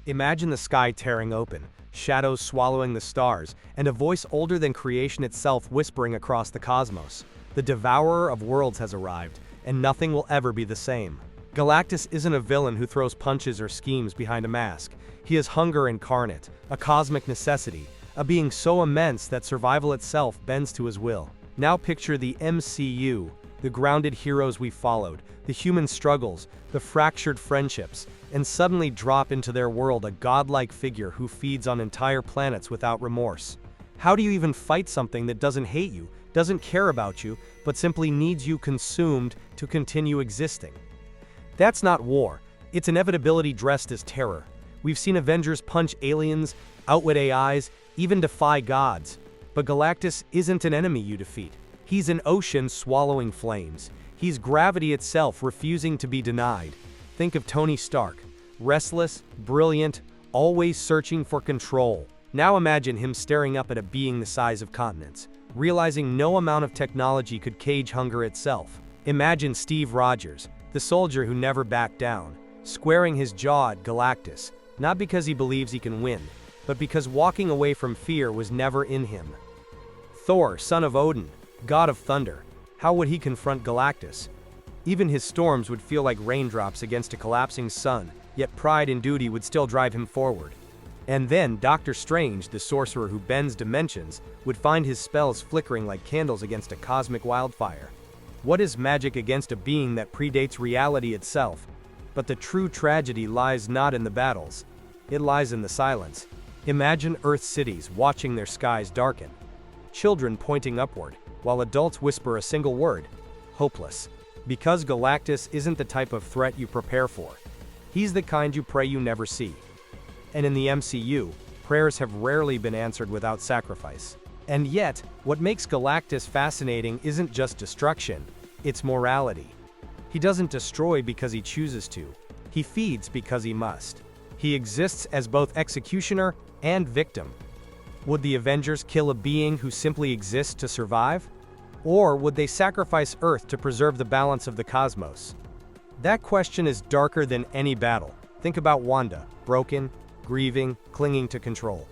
Imagine the sky tearing open, shadows swallowing the stars, and a voice older than creation itself whispering across the cosmos. The Devourer of Worlds has arrived, and nothing will ever be the same. Galactus isn't a villain who throws punches or schemes behind a mask. He is hunger incarnate, a cosmic necessity, a being so immense that survival itself bends to his will. Now picture the MCU, the grounded heroes we followed, the human struggles, the fractured friendships, and suddenly drop into their world a godlike figure who feeds on entire planets without remorse. How do you even fight something that doesn't hate you, doesn't care about you, but simply needs you consumed to continue existing? That's not war, it's inevitability dressed as terror. We've seen Avengers punch aliens, outwit AIs, even defy gods. But Galactus isn't an enemy you defeat. He's an ocean swallowing flames. He's gravity itself refusing to be denied. Think of Tony Stark. Restless, brilliant, always searching for control. Now imagine him staring up at a being the size of continents, realizing no amount of technology could cage hunger itself. Imagine Steve Rogers, the soldier who never backed down, squaring his jaw at Galactus, not because he believes he can win, but because walking away from fear was never in him. Thor, son of Odin, god of thunder. How would he confront Galactus? Even his storms would feel like raindrops against a collapsing sun, yet pride and duty would still drive him forward. And then Doctor Strange, the sorcerer who bends dimensions, would find his spells flickering like candles against a cosmic wildfire. What is magic against a being that predates reality itself? But the true tragedy lies not in the battles. It lies in the silence. Imagine Earth's cities watching their skies darken. Children pointing upward, while adults whisper a single word: hopeless. Because Galactus isn't the type of threat you prepare for. He's the kind you pray you never see. And in the MCU, prayers have rarely been answered without sacrifice. And yet, what makes Galactus fascinating isn't just destruction, it's morality. He doesn't destroy because he chooses to. He feeds because he must. He exists as both executioner and victim. Would the Avengers kill a being who simply exists to survive? Or would they sacrifice Earth to preserve the balance of the cosmos? That question is darker than any battle. Think about Wanda, broken, grieving, clinging to control.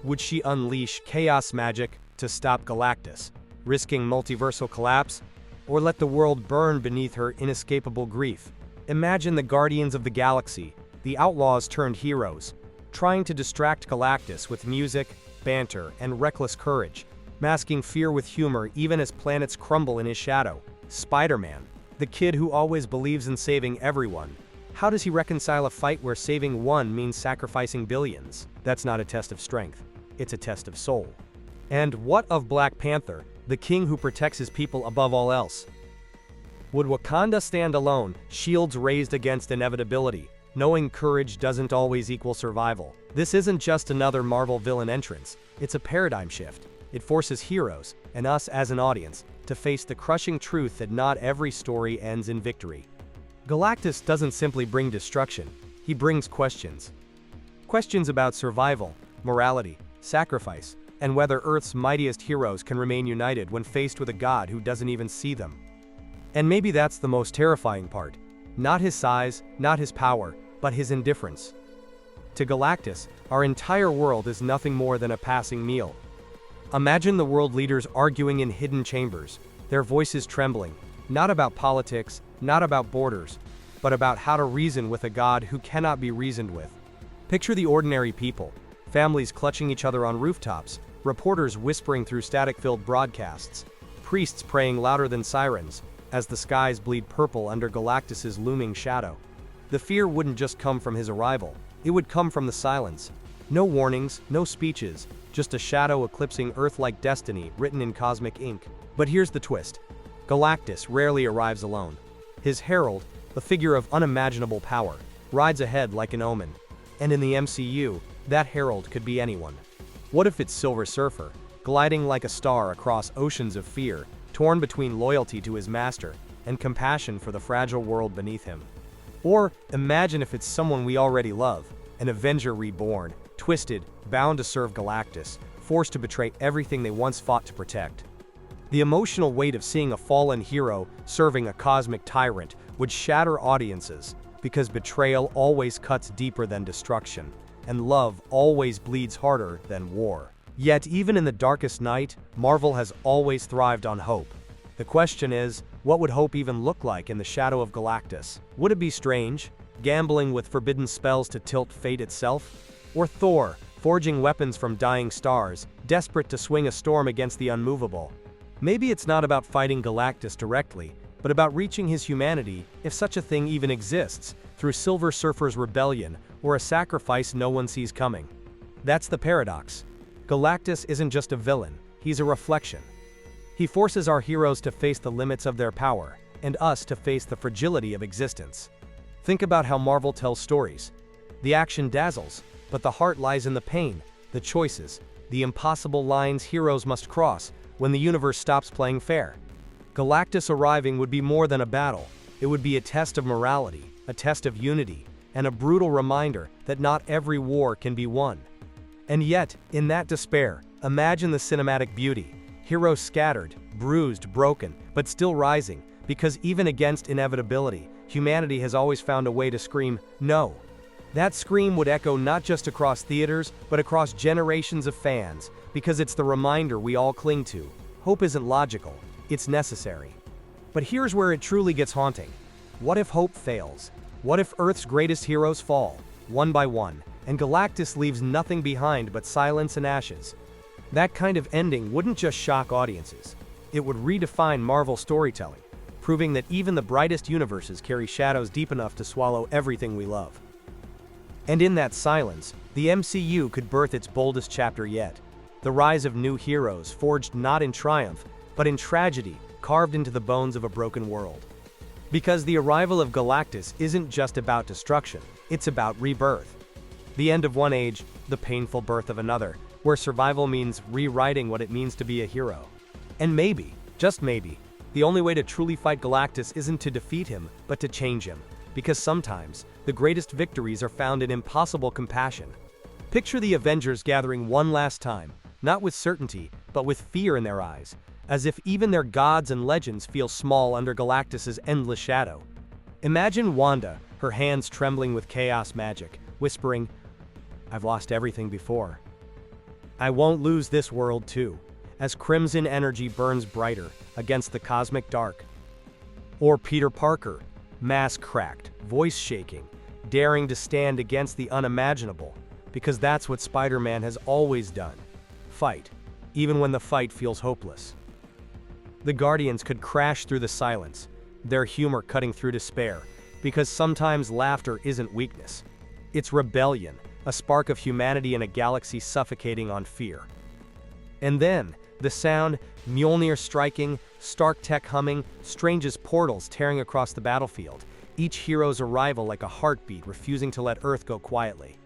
Would she unleash chaos magic to stop Galactus, risking multiversal collapse? Or let the world burn beneath her inescapable grief? Imagine the Guardians of the Galaxy, the outlaws turned heroes, trying to distract Galactus with music, banter, and reckless courage, masking fear with humor even as planets crumble in his shadow. Spider-Man, the kid who always believes in saving everyone. How does he reconcile a fight where saving one means sacrificing billions? That's not a test of strength, it's a test of soul. And what of Black Panther, the king who protects his people above all else? Would Wakanda stand alone, shields raised against inevitability, knowing courage doesn't always equal survival? This isn't just another Marvel villain entrance, it's a paradigm shift. It forces heroes, and us as an audience, to face the crushing truth that not every story ends in victory. Galactus doesn't simply bring destruction, he brings questions. Questions about survival, morality, sacrifice, and whether Earth's mightiest heroes can remain united when faced with a god who doesn't even see them. And maybe that's the most terrifying part. Not his size, not his power, but his indifference. To Galactus, our entire world is nothing more than a passing meal. Imagine the world leaders arguing in hidden chambers, their voices trembling, not about politics, not about borders, but about how to reason with a god who cannot be reasoned with. Picture the ordinary people, families clutching each other on rooftops, reporters whispering through static-filled broadcasts, priests praying louder than sirens, as the skies bleed purple under Galactus's looming shadow. The fear wouldn't just come from his arrival, it would come from the silence. No warnings, no speeches, just a shadow eclipsing Earth-like destiny written in cosmic ink. But here's the twist. Galactus rarely arrives alone. His herald, a figure of unimaginable power, rides ahead like an omen. And in the MCU, that herald could be anyone. What if it's Silver Surfer, gliding like a star across oceans of fear, torn between loyalty to his master and compassion for the fragile world beneath him? Or imagine if it's someone we already love, an Avenger reborn, twisted, bound to serve Galactus, forced to betray everything they once fought to protect. The emotional weight of seeing a fallen hero serving a cosmic tyrant would shatter audiences. because betrayal always cuts deeper than destruction, and love always bleeds harder than war. Yet even in the darkest night, Marvel has always thrived on hope. The question is, what would hope even look like in the shadow of Galactus? Would it be strange, gambling with forbidden spells to tilt fate itself? Or Thor, forging weapons from dying stars, desperate to swing a storm against the unmovable? Maybe it's not about fighting Galactus directly, but about reaching his humanity, if such a thing even exists, through Silver Surfer's rebellion or a sacrifice no one sees coming. That's the paradox. Galactus isn't just a villain, he's a reflection. He forces our heroes to face the limits of their power, and us to face the fragility of existence. Think about how Marvel tells stories. The action dazzles, but the heart lies in the pain, the choices, the impossible lines heroes must cross when the universe stops playing fair. Galactus arriving would be more than a battle. It would be a test of morality, a test of unity, and a brutal reminder that not every war can be won. And yet, in that despair, imagine the cinematic beauty. Heroes scattered, bruised, broken, but still rising, because even against inevitability, humanity has always found a way to scream, no. That scream would echo not just across theaters, but across generations of fans, because it's the reminder we all cling to. Hope isn't logical, it's necessary. But here's where it truly gets haunting. What if hope fails? What if Earth's greatest heroes fall, one by one, and Galactus leaves nothing behind but silence and ashes? That kind of ending wouldn't just shock audiences. It would redefine Marvel storytelling, proving that even the brightest universes carry shadows deep enough to swallow everything we love. And in that silence, the MCU could birth its boldest chapter yet. The rise of new heroes forged not in triumph, but in tragedy, carved into the bones of a broken world. Because the arrival of Galactus isn't just about destruction, it's about rebirth. The end of one age, the painful birth of another, where survival means rewriting what it means to be a hero. And maybe, just maybe, the only way to truly fight Galactus isn't to defeat him, but to change him. Because sometimes, the greatest victories are found in impossible compassion. Picture the Avengers gathering one last time, not with certainty, but with fear in their eyes, as if even their gods and legends feel small under Galactus's endless shadow. Imagine Wanda, her hands trembling with chaos magic, whispering, "I've lost everything before. I won't lose this world too," as crimson energy burns brighter against the cosmic dark. Or Peter Parker, mask cracked, voice shaking, daring to stand against the unimaginable, because that's what Spider-Man has always done. Fight, even when the fight feels hopeless. The Guardians could crash through the silence, their humor cutting through despair, because sometimes laughter isn't weakness. It's rebellion, a spark of humanity in a galaxy suffocating on fear. And then, the sound, Mjolnir striking, Stark tech humming, strangest portals tearing across the battlefield, each hero's arrival like a heartbeat refusing to let Earth go quietly.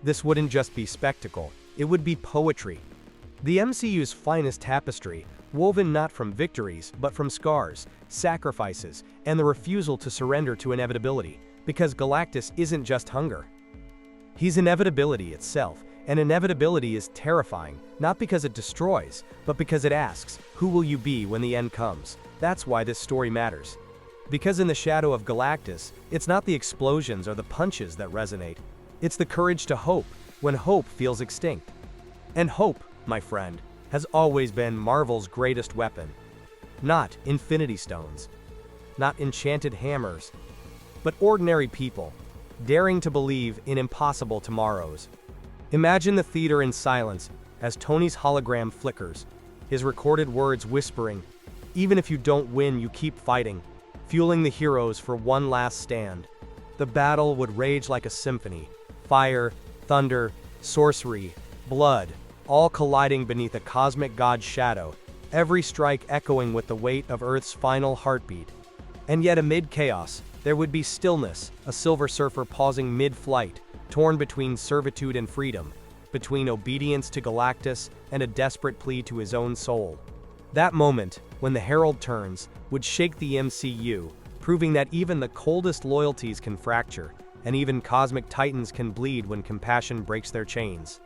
This wouldn't just be spectacle, it would be poetry. The MCU's finest tapestry, woven not from victories, but from scars, sacrifices, and the refusal to surrender to inevitability, because Galactus isn't just hunger. He's inevitability itself, and inevitability is terrifying, not because it destroys, but because it asks, who will you be when the end comes? That's why this story matters. Because in the shadow of Galactus, it's not the explosions or the punches that resonate. It's the courage to hope, when hope feels extinct. And hope, my friend, has always been Marvel's greatest weapon. Not Infinity Stones, not enchanted hammers, but ordinary people, daring to believe in impossible tomorrows. Imagine the theater in silence as Tony's hologram flickers, his recorded words whispering, "Even if you don't win, you keep fighting," fueling the heroes for one last stand. The battle would rage like a symphony, fire, thunder, sorcery, blood, all colliding beneath a cosmic god's shadow, every strike echoing with the weight of Earth's final heartbeat. And yet amid chaos, there would be stillness, a Silver Surfer pausing mid-flight, torn between servitude and freedom, between obedience to Galactus and a desperate plea to his own soul. That moment, when the herald turns, would shake the MCU, proving that even the coldest loyalties can fracture, and even cosmic titans can bleed when compassion breaks their chains.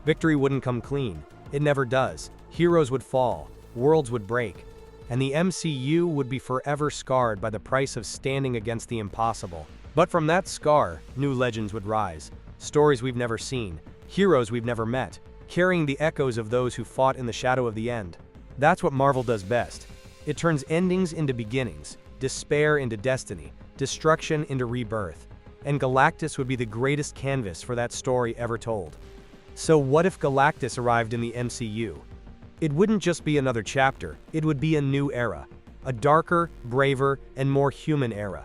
Victory wouldn't come clean, it never does. Heroes would fall, worlds would break, and the MCU would be forever scarred by the price of standing against the impossible. But from that scar, new legends would rise, stories we've never seen, heroes we've never met, carrying the echoes of those who fought in the shadow of the end. That's what Marvel does best. It turns endings into beginnings, despair into destiny, destruction into rebirth. And Galactus would be the greatest canvas for that story ever told. So what if Galactus arrived in the MCU? It wouldn't just be another chapter, it would be a new era. A darker, braver, and more human era.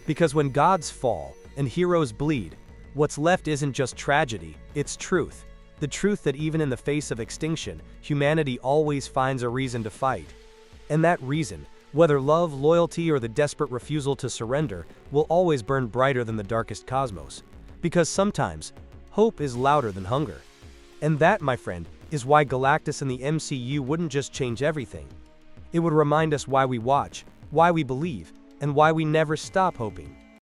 Because when gods fall, and heroes bleed, what's left isn't just tragedy, it's truth. The truth that even in the face of extinction, humanity always finds a reason to fight. And that reason, whether love, loyalty, or the desperate refusal to surrender, will always burn brighter than the darkest cosmos. Because sometimes, hope is louder than hunger. And that, my friend, is why Galactus in the MCU wouldn't just change everything. It would remind us why we watch, why we believe, and why we never stop hoping.